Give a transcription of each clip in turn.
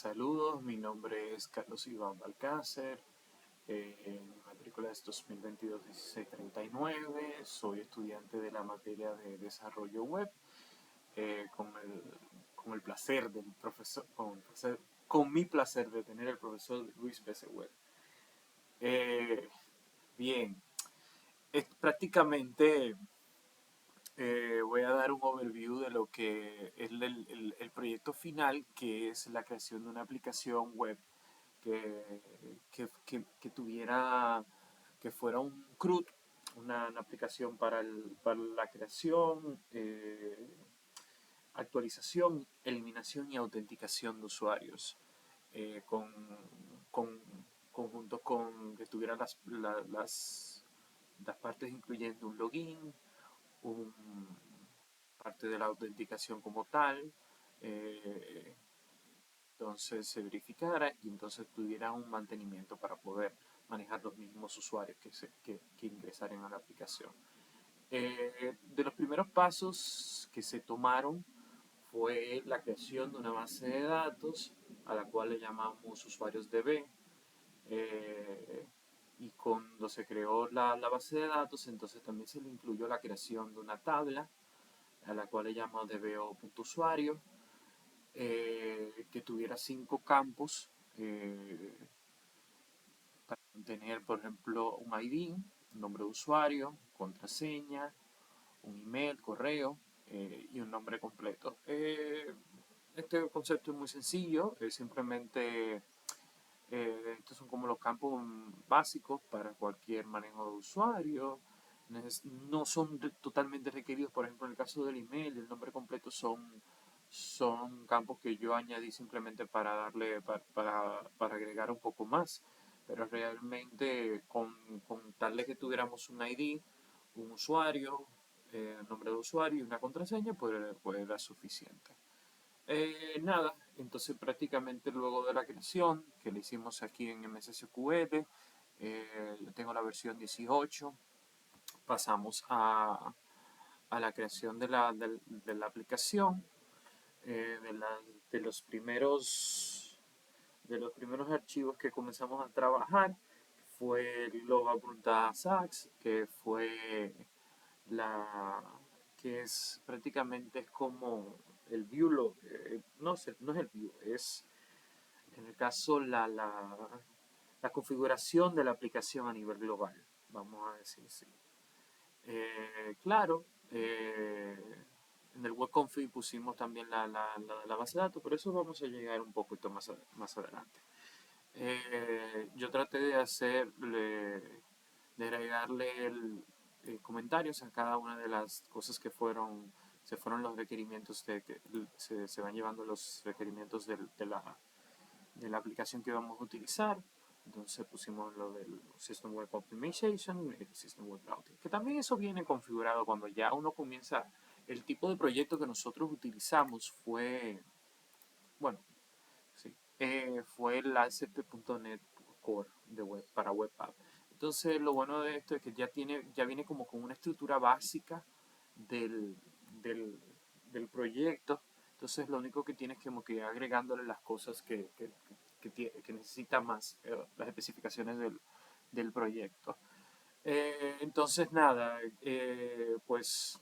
Saludos, mi nombre es Carlos Iván Balcácer, mi matrícula es 2022-1639, soy estudiante de la materia de desarrollo web, con el placer del profesor, con mi placer de tener el profesor Luis B. Web. Eh, Bien, prácticamente voy a dar un overview de lo que es el proyecto final, que es la creación de una aplicación web que tuviera, que fuera un CRUD, una aplicación para la creación, actualización, eliminación y autenticación de usuarios, con, con, conjunto con que tuviera las partes incluyendo un login, un, parte de la autenticación como tal, eh, entonces se verificara y entonces tuviera un mantenimiento para poder manejar los mismos usuarios que ingresaran a la aplicación. De los primeros pasos que se tomaron fue la creación de una base de datos a la cual le llamamos usuarios DB. Y cuando se creó la base de datos, entonces también se le incluyó la creación de una tabla a la cual le llamamos dbo.usuario, que tuviera 5 campos, para tener, por ejemplo, un ID, un nombre de usuario, contraseña, un email, correo, y un nombre completo. Este concepto es muy sencillo, simplemente estos son como los campos básicos para cualquier manejo de usuario. No son totalmente requeridos, por ejemplo, en el caso del email, el nombre completo son campos que yo añadí simplemente para darle, para agregar un poco más. Pero realmente con tal de que tuviéramos un ID, un usuario, nombre de usuario y una contraseña, pues era suficiente. Nada, entonces prácticamente luego de la creación que le hicimos aquí en MSSQL, tengo la versión 18, pasamos a la creación de la aplicación, eh, de, la- de de los primeros archivos que comenzamos a trabajar. Fue el Loga.sax, que fue la que es prácticamente es como el view, no, no es el view, es en el caso la configuración de la aplicación a nivel global, vamos a decir así. Claro, en el web config pusimos también la base de datos, pero eso vamos a llegar un poquito más adelante. Yo traté de de agregarle comentarios a cada una de las cosas se fueron los requerimientos que se van llevando los requerimientos de la aplicación que vamos a utilizar. Entonces pusimos lo del System Web Optimization y el System Web Routing, que también eso viene configurado cuando ya uno comienza. El tipo de proyecto que nosotros utilizamos bueno, sí, fue el ASP.NET Core para Web App. Entonces lo bueno de esto es que ya viene como con una estructura básica del, del, del proyecto. Entonces lo único que tienes es como que agregándole las cosas que necesita más, las especificaciones del proyecto. Entonces nada, pues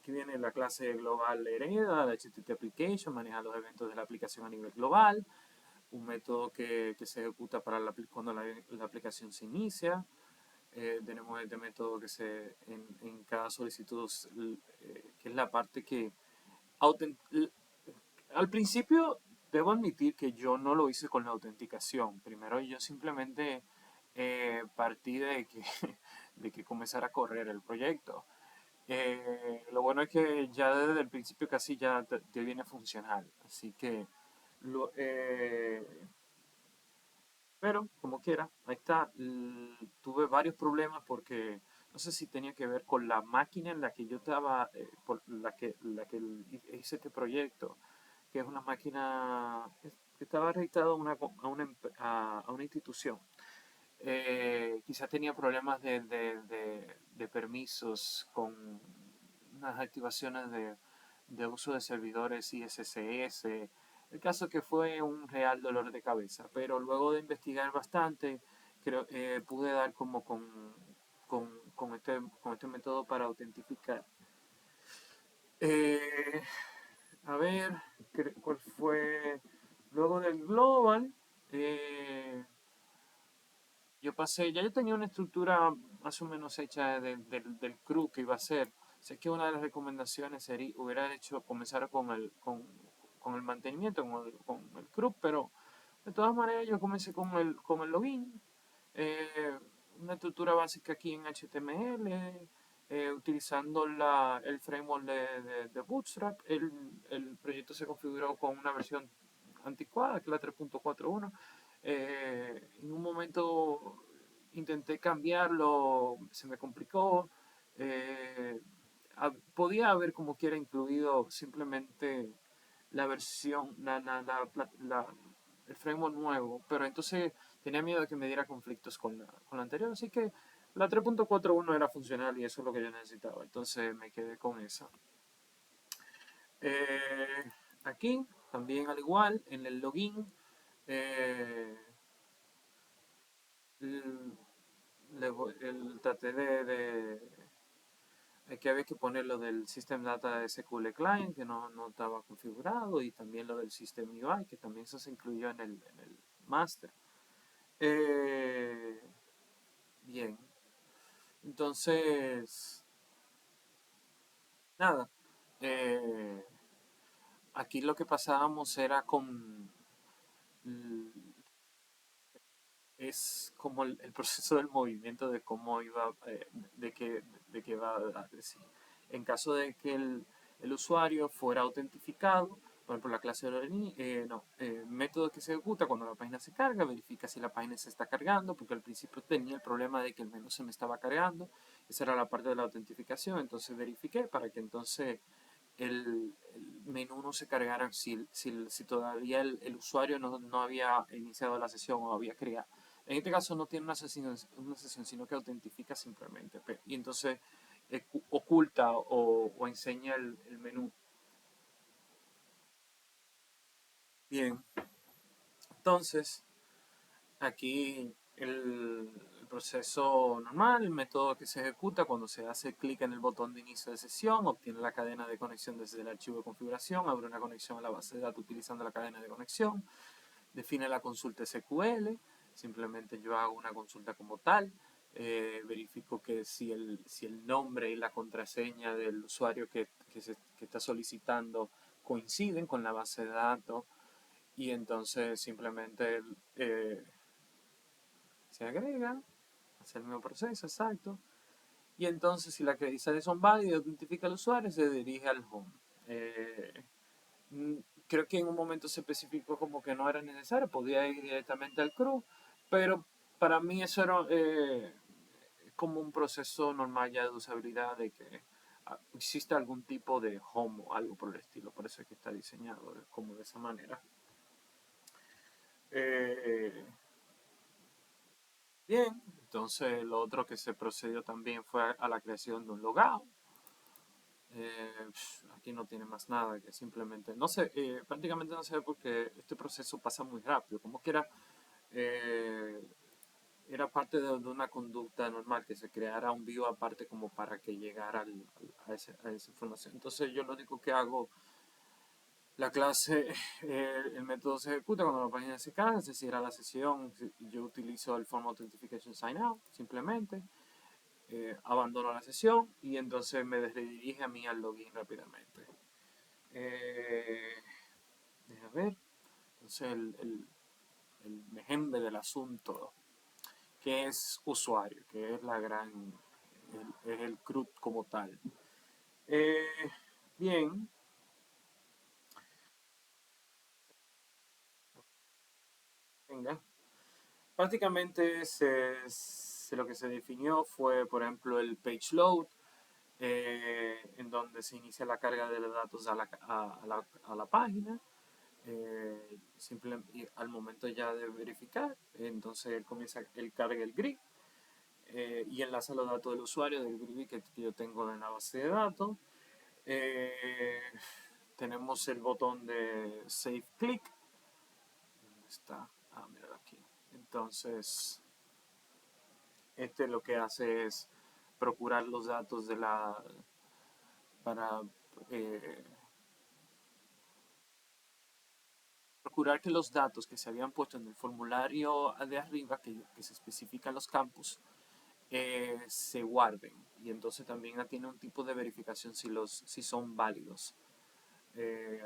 aquí viene la clase global hereda, la HTTP Application, maneja los eventos de la aplicación a nivel global, un método que se ejecuta cuando la aplicación se inicia. Tenemos este método en cada solicitud, que es la parte que al principio debo admitir que yo no lo hice con la autenticación. Primero yo simplemente partí de que comenzara a correr el proyecto. Lo bueno es que ya desde el principio casi ya te viene funcional. Así que, lo, eh, pero como quiera, ahí está. Tuve varios problemas porque no sé si tenía que ver con la máquina en la que yo estaba, por la que hice este proyecto, que es una máquina que estaba registrada a una institución. Quizás tenía problemas de permisos con unas activaciones de uso de servidores ISCS, El caso que fue un real dolor de cabeza, pero luego de investigar bastante, creo, pude dar como con este método para autentificar. Eh, a ver, ¿cuál fue? Luego del global, eh, ya yo tenía una estructura más o menos hecha del crew que iba a hacer. Sé que una de las recomendaciones sería, hubiera hecho comenzar con el mantenimiento, con el crew, pero de todas maneras yo comencé con el login, eh, una estructura básica aquí en HTML, utilizando el framework de Bootstrap. El proyecto se configuró con una versión anticuada, que es la 3.41. En un momento intenté cambiarlo, se me complicó. eh, Podía haber como quiera incluido simplemente la versión, el framework nuevo, pero entonces tenía miedo de que me diera conflictos con la anterior, así que la 3.41 era funcional y eso es lo que yo necesitaba, entonces me quedé con esa. Eh, Aquí, también al igual, en el login, eh, traté que había que poner lo del System Data SQL Client, que no estaba configurado, y también lo del System UI, que también eso se incluyó en el master. Eh, Bien, entonces, nada. eh, Aquí lo que pasábamos era es como el proceso del movimiento de cómo iba, de que va a decir. En caso de que el usuario fuera autentificado, por ejemplo, la clase de método que se ejecuta cuando la página se carga, verifica si la página se está cargando, porque al principio tenía el problema de que el menú se me estaba cargando, esa era la parte de la autentificación, entonces verifiqué para que entonces el menú no se cargara si todavía el usuario no había iniciado la sesión o había creado. En este caso no tiene una sesión sino que autentifica simplemente. Y entonces oculta o enseña el menú. Bien, entonces aquí el proceso normal, el método que se ejecuta cuando se hace clic en el botón de inicio de sesión, obtiene la cadena de conexión desde el archivo de configuración, abre una conexión a la base de datos utilizando la cadena de conexión, define la consulta SQL, simplemente yo hago una consulta como tal, verifico que si el nombre y la contraseña del usuario que está solicitando coinciden con la base de datos y entonces simplemente se agrega, hace el mismo proceso, exacto. Y entonces, si las credenciales son válidas, autentifica al usuario y se dirige al home. Eh, mm, Creo que en un momento se especificó como que no era necesario, podía ir directamente al crew, pero para mí eso era como un proceso normal ya de usabilidad de que existe algún tipo de home o algo por el estilo, por eso es que está diseñado como de esa manera. Eh, Bien, entonces lo otro que se procedió también fue a la creación de un logout. Aquí no tiene más nada que simplemente, no sé, prácticamente no sé porque este proceso pasa muy rápido, como que eh, era parte de una conducta normal, que se creara un view aparte como para que llegara a esa información. Entonces yo lo único que hago, la clase, el método se ejecuta cuando la página se carga, se cierra la sesión, yo utilizo el Form Authentication Sign Out simplemente. Abandono la sesión y entonces me redirige a mí al login rápidamente. Eh, Deja ver. Entonces el mejembe del asunto, que es usuario, que es la gran, es el CRUD como tal. Eh, Bien, venga. Prácticamente lo que se definió fue, por ejemplo, el page load, en donde se inicia la carga de los datos a la página. Al momento ya de verificar, entonces él carga el grid y enlaza los datos del usuario del grid que yo tengo en la base de datos. Eh, tenemos el botón de Save Click. ¿Dónde está? Ah, mira aquí. Entonces, este lo que hace es procurar los datos de la para eh, procurar que los datos que se habían puesto en el formulario de arriba, que se especifican los campos, se guarden. Y entonces también tiene un tipo de verificación si son válidos.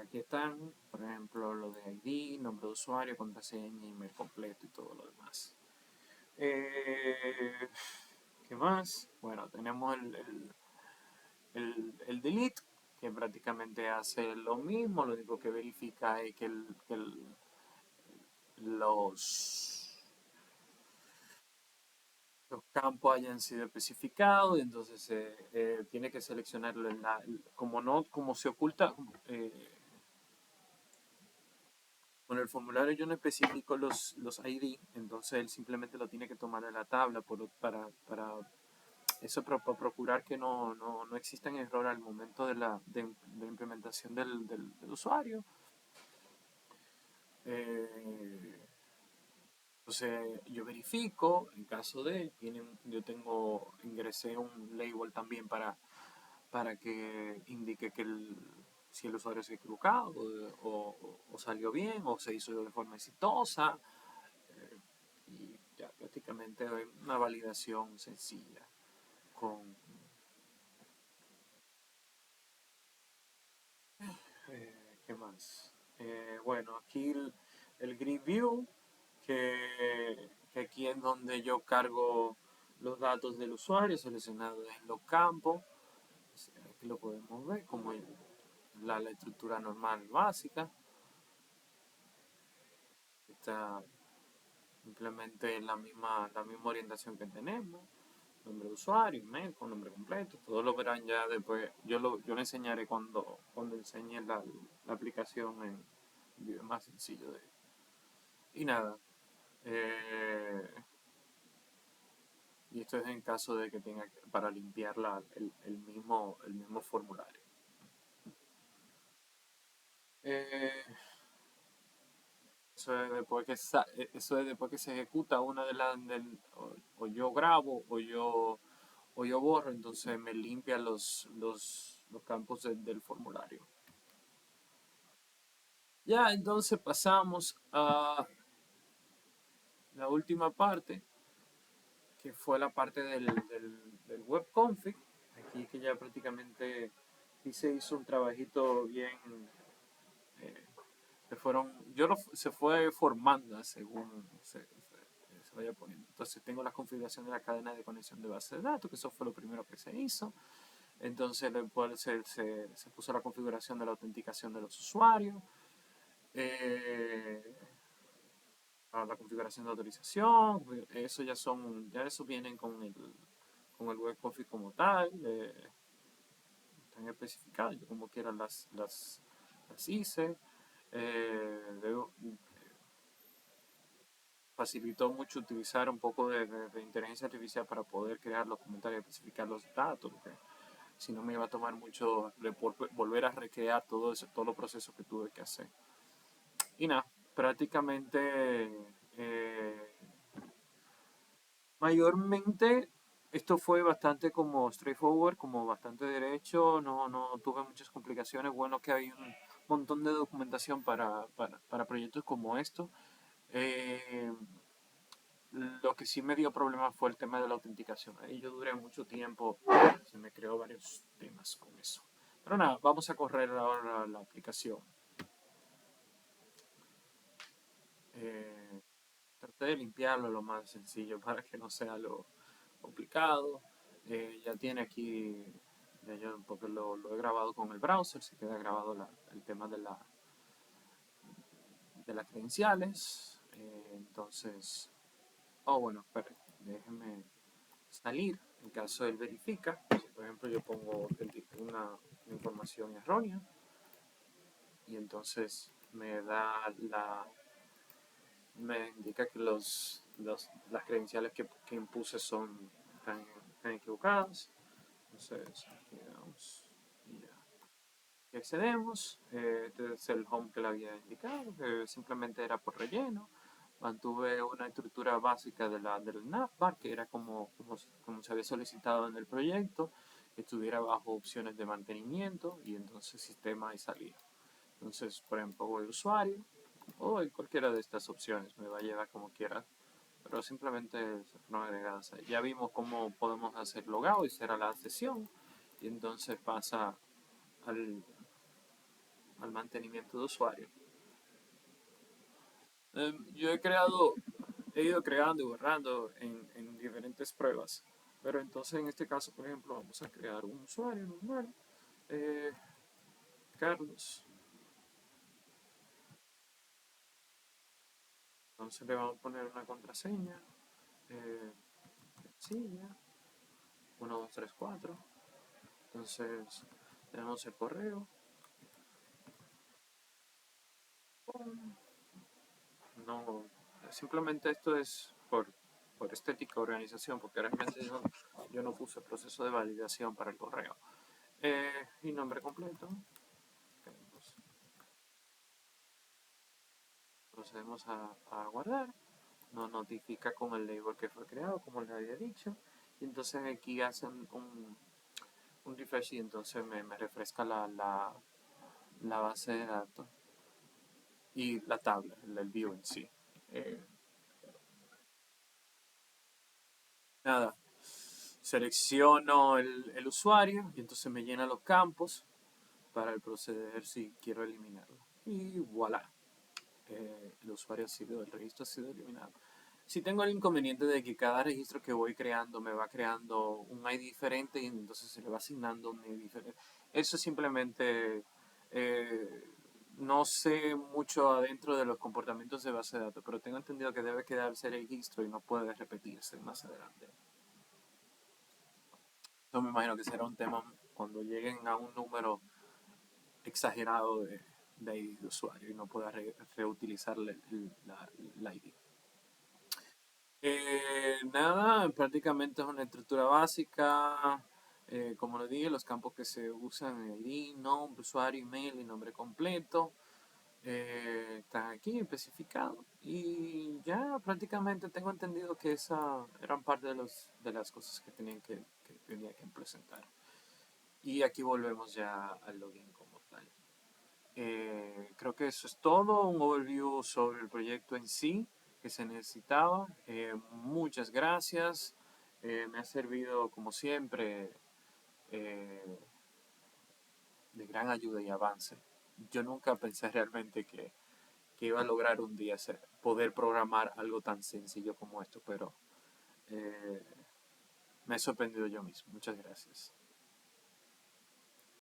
Aquí están, por ejemplo, lo de ID, nombre de usuario, contraseña, email completo y todo lo demás. Eh, ¿Qué más? Bueno, tenemos el delete, que prácticamente hace lo mismo, lo único que verifica es que los, los campos hayan sido especificados, y entonces tiene que seleccionarlo como no, como se oculta, con el formulario yo no especifico los ID, entonces él simplemente lo tiene que tomar de la tabla para eso, para procurar que no existan errores al momento de implementación del usuario. Eh, entonces yo verifico, en caso de, ingresé un label también para que indique si el usuario se ha equivocado o salió bien o se hizo de forma exitosa. Y ya prácticamente una validación sencilla con... ¿Qué más? Bueno, aquí el Grid View, que aquí es donde yo cargo los datos del usuario seleccionados en los campos. Aquí lo podemos ver como la estructura normal básica. Está simplemente la misma orientación que tenemos. Nombre de usuario, email con nombre completo, todo lo verán ya después. Yo lo enseñaré cuando enseñe la aplicación en video más sencillo de. Y nada, eh, y esto es en caso de que tenga para limpiar el mismo formulario. Eh, eso es después que se ejecuta una de las o yo grabo o yo borro, entonces me limpia los campos del formulario. Ya, entonces pasamos a la última parte, que fue la parte del web config. Aquí que ya prácticamente sí se hizo un trabajito bien. eh, se fue formando según se vaya poniendo. Entonces tengo la configuración de la cadena de conexión de base de datos, que eso fue lo primero que se hizo. Entonces después se puso la configuración de la autenticación de los usuarios. Eh, a la configuración de autorización, ya eso vienen con el web config como tal, están especificados, yo como quiera las hice. Luego, facilitó mucho utilizar un poco de inteligencia artificial para poder crear los comentarios y especificar los datos, porque si no me iba a tomar mucho volver a recrear todos los procesos que tuve que hacer. Y nada, prácticamente mayormente esto fue bastante como straightforward, como bastante derecho, no tuve muchas complicaciones. Bueno, que hay un montón de documentación para proyectos como esto. Eh, lo que sí me dio problema fue el tema de la autenticación. Ahí yo duré mucho tiempo, se me creó varios temas con eso. Pero nada, vamos a correr ahora la aplicación. Eh, Traté de limpiarlo lo más sencillo para que no sea lo complicado. Ya tiene aquí, porque lo he grabado con el browser, se queda grabado el tema de las credenciales. Entonces, bueno, espera, déjenme salir. En caso él verifica, si por ejemplo yo pongo una información errónea y entonces me indica que las credenciales que impuse están equivocadas. Entonces, aquí vamos y ya. que accedemos. Este es el home que le había indicado, que simplemente era por relleno. Mantuve una estructura básica del navbar, que era como se había solicitado en el proyecto, que estuviera bajo opciones de mantenimiento y entonces sistema y salida. Entonces, por ejemplo, voy a usuario o en cualquiera de estas opciones, me va a llevar como quiera, pero simplemente se fueron agregadas ahí. Ya vimos cómo podemos hacer logout y será la sesión y entonces pasa al, al mantenimiento de usuario. Yo he ido creando y borrando en diferentes pruebas, pero entonces en este caso, por ejemplo, vamos a crear un usuario normal, eh, Carlos. Entonces le vamos a poner una contraseña eh, sencilla, 1, 2, 3, 4. Entonces tenemos el correo. No, simplemente esto es por estética organización, porque realmente yo no puse proceso de validación para el correo. Y nombre completo. Procedemos a guardar. Nos notifica con el label que fue creado, como les había dicho. Y entonces aquí hacen un refresh y entonces me refresca la base de datos y la tabla, el view en sí. Eh, Nada, selecciono el usuario y entonces me llena los campos para el proceder si quiero eliminarlo. Y voilà, el usuario ha sido, el registro ha sido eliminado. Si tengo el inconveniente de que cada registro que voy creando me va creando un ID diferente y entonces se le va asignando un ID diferente. Eso simplemente no sé mucho adentro de los comportamientos de base de datos, pero tengo entendido que debe quedarse el registro y no puede repetirse más adelante. Yo me imagino que será un tema cuando lleguen a un número exagerado de ID de usuario y no pueda reutilizar la ID. Nada, prácticamente es una estructura básica. Como les dije, los campos que se usan en ID, nombre, usuario, email y nombre completo están aquí especificados. Y ya prácticamente tengo entendido que esa eran parte de las cosas que tenía que presentar. Y aquí volvemos ya al login como tal. Creo que eso es todo, un overview sobre el proyecto en sí que se necesitaba. Muchas gracias. Me ha servido, como siempre, eh, de gran ayuda y avance. Yo nunca pensé realmente que iba a lograr un día poder programar algo tan sencillo como esto, pero eh, me he sorprendido yo mismo. Muchas gracias.